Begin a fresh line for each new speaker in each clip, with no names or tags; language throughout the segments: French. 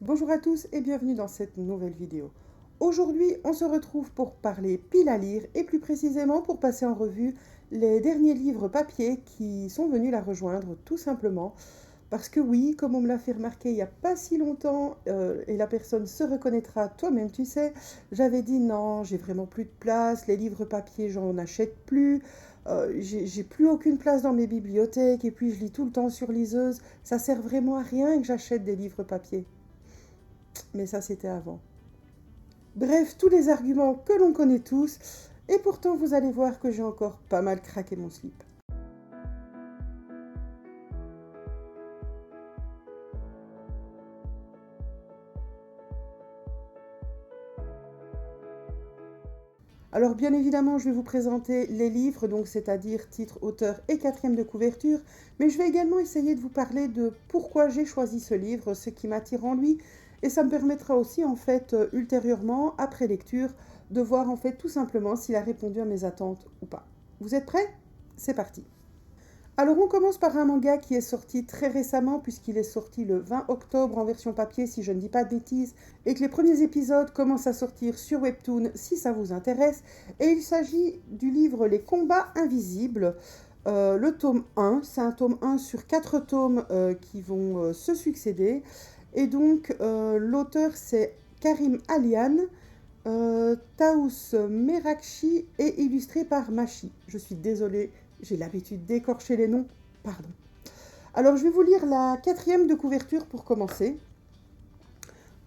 Bonjour à tous et bienvenue dans cette nouvelle vidéo. Aujourd'hui, on se retrouve pour parler pile à lire et plus précisément pour passer en revue les derniers livres papier qui sont venus la rejoindre tout simplement. Parce que oui, comme on me l'a fait remarquer il n'y a pas si longtemps, et la personne se reconnaîtra, toi-même tu sais, j'avais dit non, j'ai vraiment plus de place, les livres papier j'en achète plus, j'ai plus aucune place dans mes bibliothèques et puis je lis tout le temps sur liseuse, ça sert vraiment à rien que j'achète des livres papier. Mais ça c'était avant. Bref, tous les arguments que l'on connaît tous, et pourtant vous allez voir que j'ai encore pas mal craqué mon slip. Alors bien évidemment, je vais vous présenter les livres, donc c'est-à-dire titre, auteur et quatrième de couverture, mais je vais également essayer de vous parler de pourquoi j'ai choisi ce livre, ce qui m'attire en lui, et ça me permettra aussi en fait ultérieurement, après lecture, de voir en fait tout simplement s'il a répondu à mes attentes ou pas. Vous êtes prêts? C'est parti. Alors on commence par un manga qui est sorti très récemment puisqu'il est sorti le 20 octobre en version papier si je ne dis pas de bêtises et que les premiers épisodes commencent à sortir sur Webtoon si ça vous intéresse. Et il s'agit du livre Les combats invisibles, le tome 1. C'est un tome 1 sur 4 tomes qui vont se succéder. Et donc l'auteur c'est Karim Alian. Taous Merakchi est illustré par Machi. Je suis désolée, j'ai l'habitude d'écorcher les noms, pardon. Alors je vais vous lire la quatrième de couverture pour commencer.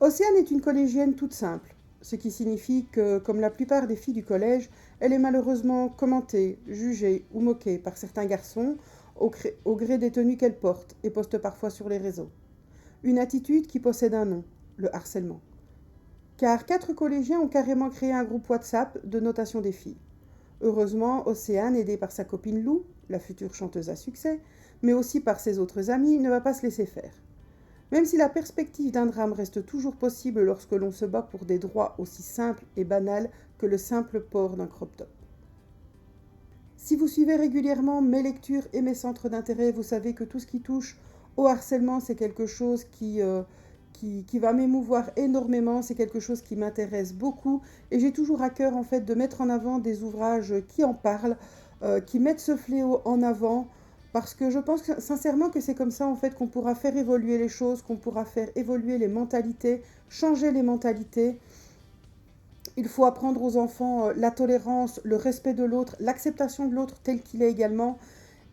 Océane est une collégienne toute simple, ce qui signifie que, comme la plupart des filles du collège, elle est malheureusement commentée, jugée ou moquée par certains garçons au gré des tenues qu'elle porte et poste parfois sur les réseaux. Une attitude qui possède un nom, le harcèlement. Car 4 collégiens ont carrément créé un groupe WhatsApp de notation des filles. Heureusement, Océane, aidée par sa copine Lou, la future chanteuse à succès, mais aussi par ses autres amis, ne va pas se laisser faire. Même si la perspective d'un drame reste toujours possible lorsque l'on se bat pour des droits aussi simples et banals que le simple port d'un crop top. Si vous suivez régulièrement mes lectures et mes centres d'intérêt, vous savez que tout ce qui touche au harcèlement, c'est quelque chose qui va m'émouvoir énormément, c'est quelque chose qui m'intéresse beaucoup et j'ai toujours à cœur en fait de mettre en avant des ouvrages qui en parlent, qui mettent ce fléau en avant parce que je pense sincèrement que c'est comme ça en fait qu'on pourra faire évoluer les choses, qu'on pourra faire évoluer les mentalités, changer les mentalités. Il faut apprendre aux enfants la tolérance, le respect de l'autre, l'acceptation de l'autre tel qu'il est également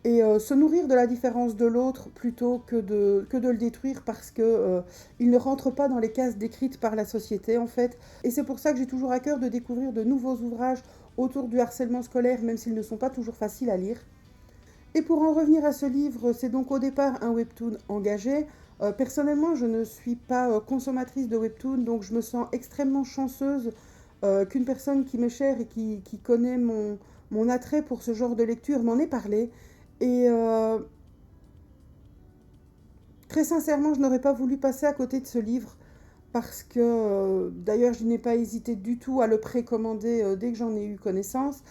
et se nourrir de la différence de l'autre plutôt que de le détruire parce que il ne rentre pas dans les cases décrites par la société en fait. Et c'est pour ça que j'ai toujours à cœur de découvrir de nouveaux ouvrages autour du harcèlement scolaire, même s'ils ne sont pas toujours faciles à lire. Et pour en revenir à ce livre, c'est donc au départ un webtoon engagé. Personnellement, je ne suis pas consommatrice de webtoon, donc je me sens extrêmement chanceuse qu'une personne qui m'est chère et qui connaît mon attrait pour ce genre de lecture m'en ait parlé. Et très sincèrement, je n'aurais pas voulu passer à côté de ce livre parce que, d'ailleurs, je n'ai pas hésité du tout à le précommander dès que j'en ai eu connaissance.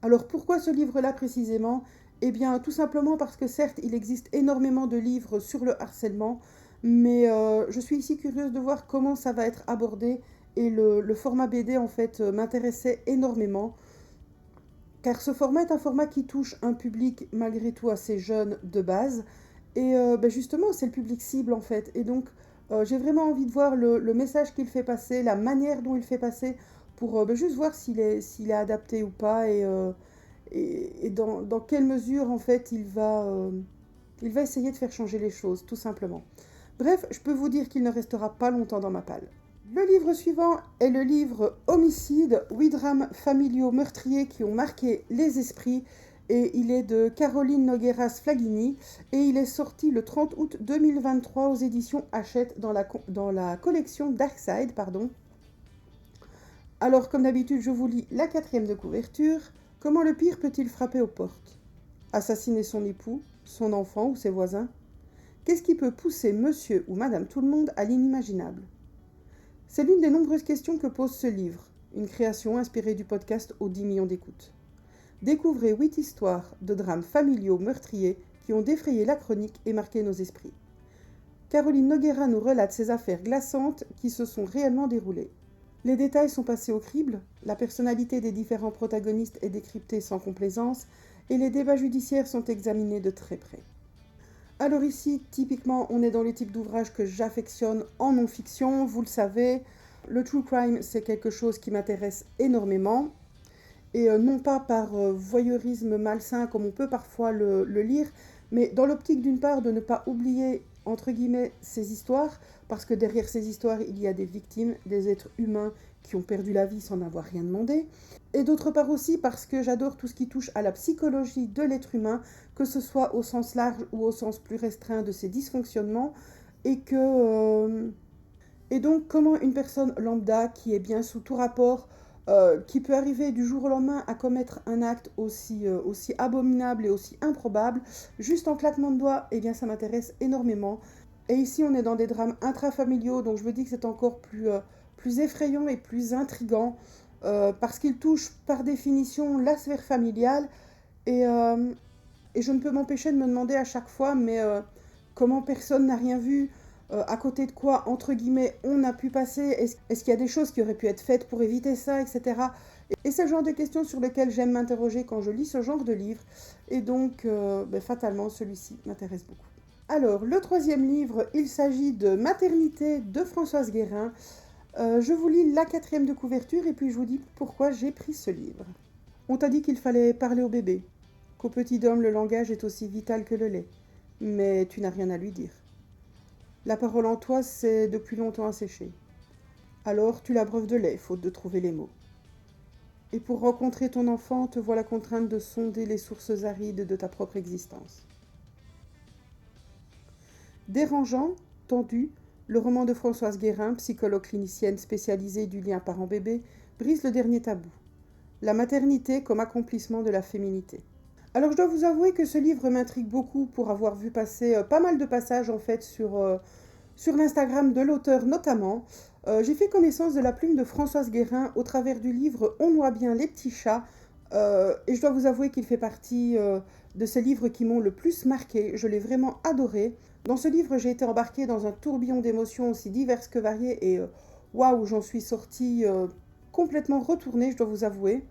Alors pourquoi ce livre-là précisément? Eh bien, tout simplement parce que certes, il existe énormément de livres sur le harcèlement, mais je suis ici curieuse de voir comment ça va être abordé et le format BD en fait m'intéressait énormément. Car ce format est un format qui touche un public malgré tout assez jeune de base. Et justement, c'est le public cible en fait. Et donc, j'ai vraiment envie de voir le message qu'il fait passer, la manière dont il fait passer, pour juste voir s'il est adapté ou pas et dans quelle mesure en fait il va essayer de faire changer les choses, tout simplement. Bref, je peux vous dire qu'il ne restera pas longtemps dans ma palle. Le livre suivant est le livre Homicide, 8 drames familiaux meurtriers qui ont marqué les esprits et il est de Caroline Nogueras Flaghini et il est sorti le 30 août 2023 aux éditions Hachette dans la collection Darkside. Pardon. Alors comme d'habitude je vous lis la quatrième de couverture. Comment le pire peut-il frapper aux portes? Assassiner son époux, son enfant ou ses voisins? Qu'est-ce qui peut pousser monsieur ou madame tout le monde à l'inimaginable? C'est l'une des nombreuses questions que pose ce livre, une création inspirée du podcast aux 10 millions d'écoutes. Découvrez 8 histoires de drames familiaux meurtriers qui ont défrayé la chronique et marqué nos esprits. Caroline Noguera nous relate ces affaires glaçantes qui se sont réellement déroulées. Les détails sont passés au crible, la personnalité des différents protagonistes est décryptée sans complaisance et les débats judiciaires sont examinés de très près. Alors ici, typiquement, on est dans les types d'ouvrages que j'affectionne en non-fiction, vous le savez. Le true crime, c'est quelque chose qui m'intéresse énormément. Et non pas par voyeurisme malsain comme on peut parfois le lire, mais dans l'optique d'une part de ne pas oublier, entre guillemets, ces histoires, parce que derrière ces histoires, il y a des victimes, des êtres humains qui ont perdu la vie sans n'avoir rien demandé, et d'autre part aussi parce que j'adore tout ce qui touche à la psychologie de l'être humain, que ce soit au sens large ou au sens plus restreint de ses dysfonctionnements, et donc comment une personne lambda qui est bien sous tout rapport, qui peut arriver du jour au lendemain à commettre un acte aussi abominable et aussi improbable, juste en claquement de doigts, eh bien ça m'intéresse énormément. Et ici on est dans des drames intrafamiliaux, donc je me dis que c'est encore plus effrayant et plus intriguant, parce qu'il touche par définition la sphère familiale, et, euh, et je ne peux m'empêcher de me demander à chaque fois, mais comment personne n'a rien vu, à côté de quoi, entre guillemets, on a pu passer, est-ce qu'il y a des choses qui auraient pu être faites pour éviter ça, etc. Et c'est le genre de questions sur lesquelles j'aime m'interroger quand je lis ce genre de livre, et donc fatalement celui-ci m'intéresse beaucoup. Alors, le troisième livre, il s'agit de Maternité de Françoise Guérin. Je vous lis la 4e de couverture et puis je vous dis pourquoi j'ai pris ce livre. On t'a dit qu'il fallait parler au bébé, qu'au petit homme le langage est aussi vital que le lait, mais tu n'as rien à lui dire. La parole en toi s'est depuis longtemps asséchée. Alors tu l'abreuves de lait, faute de trouver les mots. Et pour rencontrer ton enfant, te voilà contrainte de sonder les sources arides de ta propre existence. Dérangeant, tendu, le roman de Françoise Guérin, psychologue clinicienne spécialisée du lien parent-bébé, brise le dernier tabou. La maternité comme accomplissement de la féminité. Alors je dois vous avouer que ce livre m'intrigue beaucoup pour avoir vu passer pas mal de passages en fait sur l'Instagram de l'auteur notamment. J'ai fait connaissance de la plume de Françoise Guérin au travers du livre On noie bien les petits chats, et je dois vous avouer qu'il fait partie de ces livres qui m'ont le plus marqué. Je l'ai vraiment adoré. Dans ce livre, j'ai été embarquée dans un tourbillon d'émotions aussi diverses que variées et waouh, j'en suis sortie complètement retournée, je dois vous avouer.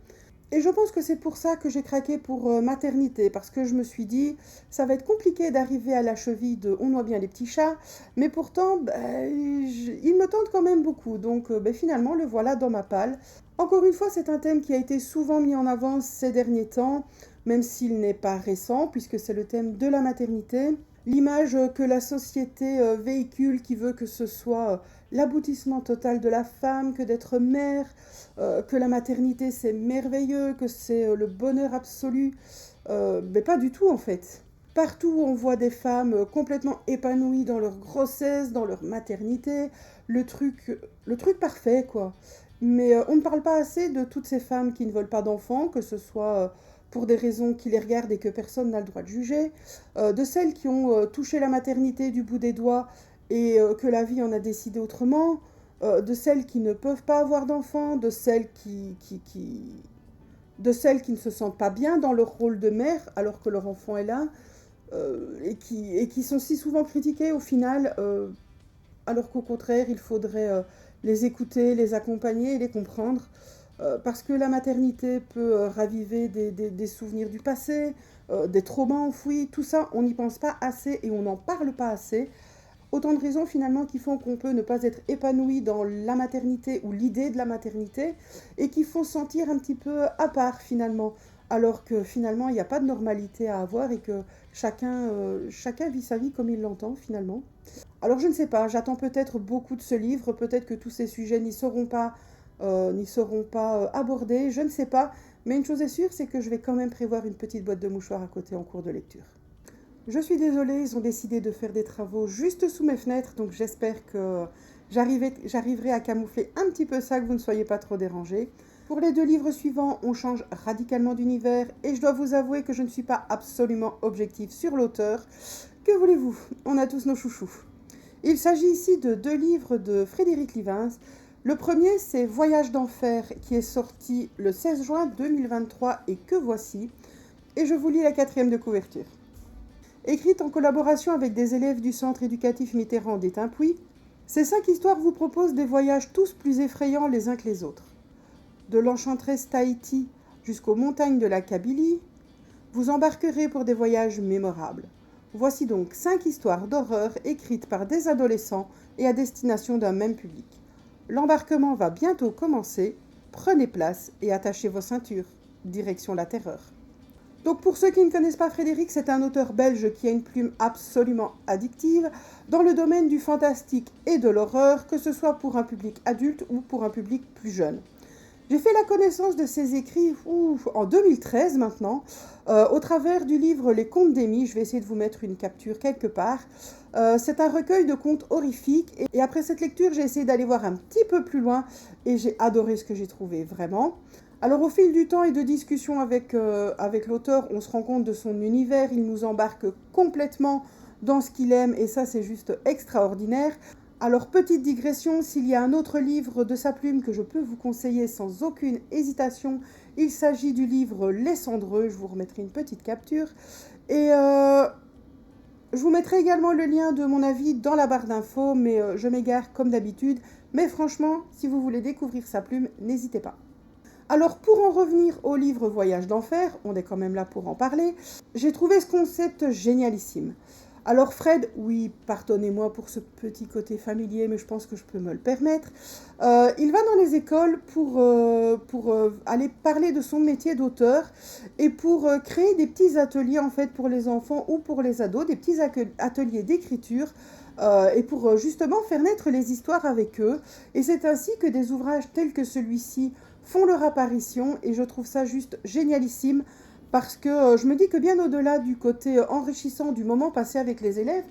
Et je pense que c'est pour ça que j'ai craqué pour Maternité, parce que je me suis dit, ça va être compliqué d'arriver à la cheville de On noie bien les petits chats, mais pourtant, il me tente quand même beaucoup, donc finalement, le voilà dans ma palle. Encore une fois, c'est un thème qui a été souvent mis en avant ces derniers temps, même s'il n'est pas récent, puisque c'est le thème de la maternité. L'image que la société véhicule qui veut que ce soit l'aboutissement total de la femme, que d'être mère, que la maternité c'est merveilleux, que c'est le bonheur absolu, mais pas du tout en fait. Partout on voit des femmes complètement épanouies dans leur grossesse, dans leur maternité, le truc parfait quoi. Mais on ne parle pas assez de toutes ces femmes qui ne veulent pas d'enfants, que ce soit pour des raisons qui les regardent et que personne n'a le droit de juger, de celles qui ont touché la maternité du bout des doigts et que la vie en a décidé autrement, de celles qui ne peuvent pas avoir d'enfants, de celles qui ne se sentent pas bien dans leur rôle de mère alors que leur enfant est là, et qui sont si souvent critiquées au final, alors qu'au contraire, il faudrait les écouter, les accompagner et les comprendre. Parce que la maternité peut raviver des souvenirs du passé, des traumas enfouis, tout ça, on n'y pense pas assez et on n'en parle pas assez. Autant de raisons finalement qui font qu'on peut ne pas être épanoui dans la maternité ou l'idée de la maternité et qui font sentir un petit peu à part finalement, alors que finalement il n'y a pas de normalité à avoir et que chacun vit sa vie comme il l'entend finalement. Alors je ne sais pas, j'attends peut-être beaucoup de ce livre, peut-être que tous ces sujets n'y seront pas abordés, je ne sais pas, mais une chose est sûre, c'est que je vais quand même prévoir une petite boîte de mouchoirs à côté en cours de lecture. Je suis désolée, ils ont décidé de faire des travaux juste sous mes fenêtres, donc j'espère que j'arriverai à camoufler un petit peu ça, que vous ne soyez pas trop dérangés. Pour les 2 livres suivants, on change radicalement d'univers, et je dois vous avouer que je ne suis pas absolument objective sur l'auteur. Que voulez-vous? On a tous nos chouchous. Il s'agit ici de 2 livres de Frédéric Livins. Le premier, c'est Voyage d'enfer, qui est sorti le 16 juin 2023 et que voici. Et je vous lis la 4e de couverture. écrite en collaboration avec des élèves du centre éducatif Mitterrand d'Étampouy. Ces 5 histoires vous proposent des voyages tous plus effrayants les uns que les autres. De l'enchanteresse Tahiti jusqu'aux montagnes de la Kabylie, vous embarquerez pour des voyages mémorables. Voici donc 5 histoires d'horreur écrites par des adolescents et à destination d'un même public. L'embarquement va bientôt commencer. Prenez place et attachez vos ceintures. Direction la terreur. Donc pour ceux qui ne connaissent pas Frédéric, c'est un auteur belge qui a une plume absolument addictive dans le domaine du fantastique et de l'horreur, que ce soit pour un public adulte ou pour un public plus jeune. J'ai fait la connaissance de ses écrits en 2013 maintenant, au travers du livre Les Contes d'Amy. Je vais essayer de vous mettre une capture quelque part. C'est un recueil de contes horrifiques et après cette lecture, j'ai essayé d'aller voir un petit peu plus loin et j'ai adoré ce que j'ai trouvé, vraiment. Alors au fil du temps et de discussions avec l'auteur, on se rend compte de son univers, il nous embarque complètement dans ce qu'il aime et ça c'est juste extraordinaire. Alors petite digression, s'il y a un autre livre de sa plume que je peux vous conseiller sans aucune hésitation, il s'agit du livre Les Cendreux, je vous remettrai une petite capture. Et je vous mettrai également le lien de mon avis dans la barre d'infos, mais je m'égare comme d'habitude. Mais franchement, si vous voulez découvrir sa plume, n'hésitez pas. Alors pour en revenir au livre Voyage d'enfer, on est quand même là pour en parler, j'ai trouvé ce concept génialissime. Alors Fred, oui, pardonnez-moi pour ce petit côté familier, mais je pense que je peux me le permettre. Il va dans les écoles pour aller parler de son métier d'auteur et pour créer des petits ateliers en fait pour les enfants ou pour les ados, des petits ateliers d'écriture et pour justement faire naître les histoires avec eux. Et c'est ainsi que des ouvrages tels que celui-ci font leur apparition et je trouve ça juste génialissime. Parce que je me dis que bien au-delà du côté enrichissant du moment passé avec les élèves,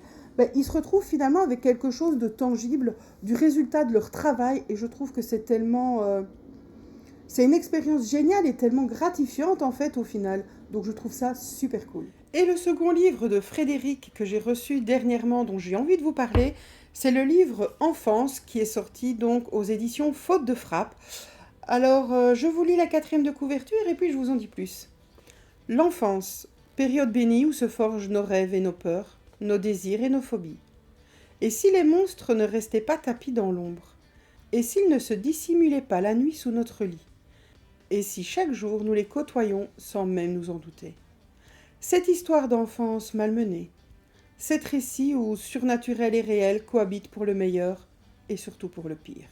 ils se retrouvent finalement avec quelque chose de tangible, du résultat de leur travail. Et je trouve que c'est tellement... c'est une expérience géniale et tellement gratifiante en fait au final. Donc je trouve ça super cool. Et le second livre de Frédéric que j'ai reçu dernièrement, dont j'ai envie de vous parler, c'est le livre Enfance qui est sorti donc aux éditions Faute de Frappe. Alors je vous lis la 4e de couverture et puis je vous en dis plus. L'enfance, période bénie où se forgent nos rêves et nos peurs, nos désirs et nos phobies. Et si les monstres ne restaient pas tapis dans l'ombre? Et s'ils ne se dissimulaient pas la nuit sous notre lit? Et si chaque jour nous les côtoyions sans même nous en douter? Cette histoire d'enfance malmenée, cet récit où surnaturel et réel cohabitent pour le meilleur et surtout pour le pire.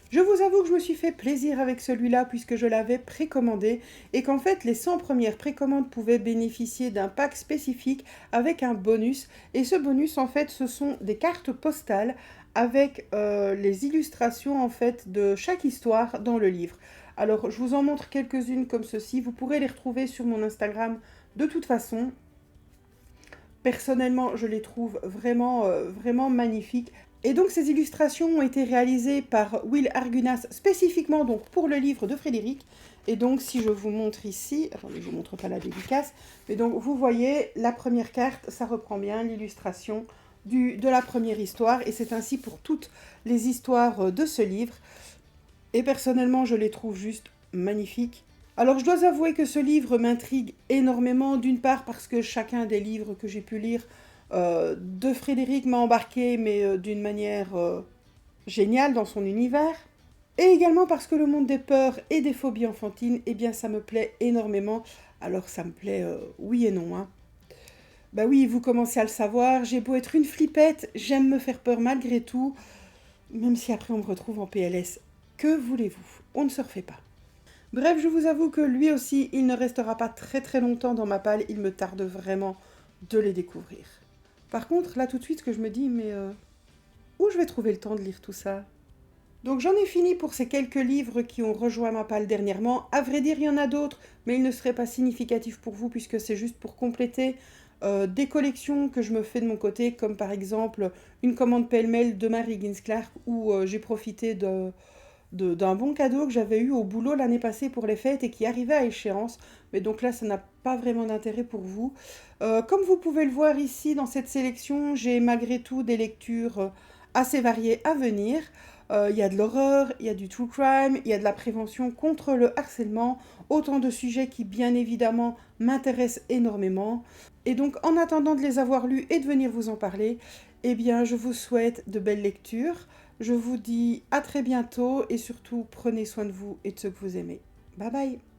Je vous avoue que je me suis fait plaisir avec celui-là puisque je l'avais précommandé et qu'en fait les 100 premières précommandes pouvaient bénéficier d'un pack spécifique avec un bonus. Et ce bonus en fait ce sont des cartes postales avec les illustrations en fait de chaque histoire dans le livre. Alors je vous en montre quelques-unes comme ceci, vous pourrez les retrouver sur mon Instagram de toute façon. Personnellement je les trouve vraiment magnifiques. Et donc ces illustrations ont été réalisées par Will Argunas spécifiquement donc pour le livre de Frédéric. Et donc si je vous montre ici, attendez je ne vous montre pas la dédicace, mais donc vous voyez la première carte, ça reprend bien l'illustration de la première histoire et c'est ainsi pour toutes les histoires de ce livre. Et personnellement je les trouve juste magnifiques. Alors je dois avouer que ce livre m'intrigue énormément, d'une part parce que chacun des livres que j'ai pu lire de Frédéric m'a embarqué, mais d'une manière géniale dans son univers. Et également parce que le monde des peurs et des phobies enfantines, eh bien ça me plaît énormément. Alors ça me plaît oui et non. Hein. Bah oui, vous commencez à le savoir, j'ai beau être une flippette, j'aime me faire peur malgré tout, même si après on me retrouve en PLS. Que voulez-vous? On ne se refait pas. Bref, je vous avoue que lui aussi, il ne restera pas très longtemps dans ma palle, il me tarde vraiment de les découvrir. Par contre, là tout de suite, ce que je me dis, mais où je vais trouver le temps de lire tout ça? Donc j'en ai fini pour ces quelques livres qui ont rejoint ma palle dernièrement. À vrai dire, il y en a d'autres, mais ils ne seraient pas significatifs pour vous, puisque c'est juste pour compléter des collections que je me fais de mon côté, comme par exemple une commande pêle-mêle de Marie Ginsclark, où j'ai profité d'un bon cadeau que j'avais eu au boulot l'année passée pour les fêtes et qui arrivait à échéance. Mais donc là, ça n'a pas vraiment d'intérêt pour vous. Comme vous pouvez le voir ici dans cette sélection, j'ai malgré tout des lectures assez variées à venir. Il y a de l'horreur, il y a du true crime, il y a de la prévention contre le harcèlement, autant de sujets qui bien évidemment m'intéressent énormément. Et donc en attendant de les avoir lus et de venir vous en parler, eh bien je vous souhaite de belles lectures. Je vous dis à très bientôt et surtout prenez soin de vous et de ceux que vous aimez. Bye bye.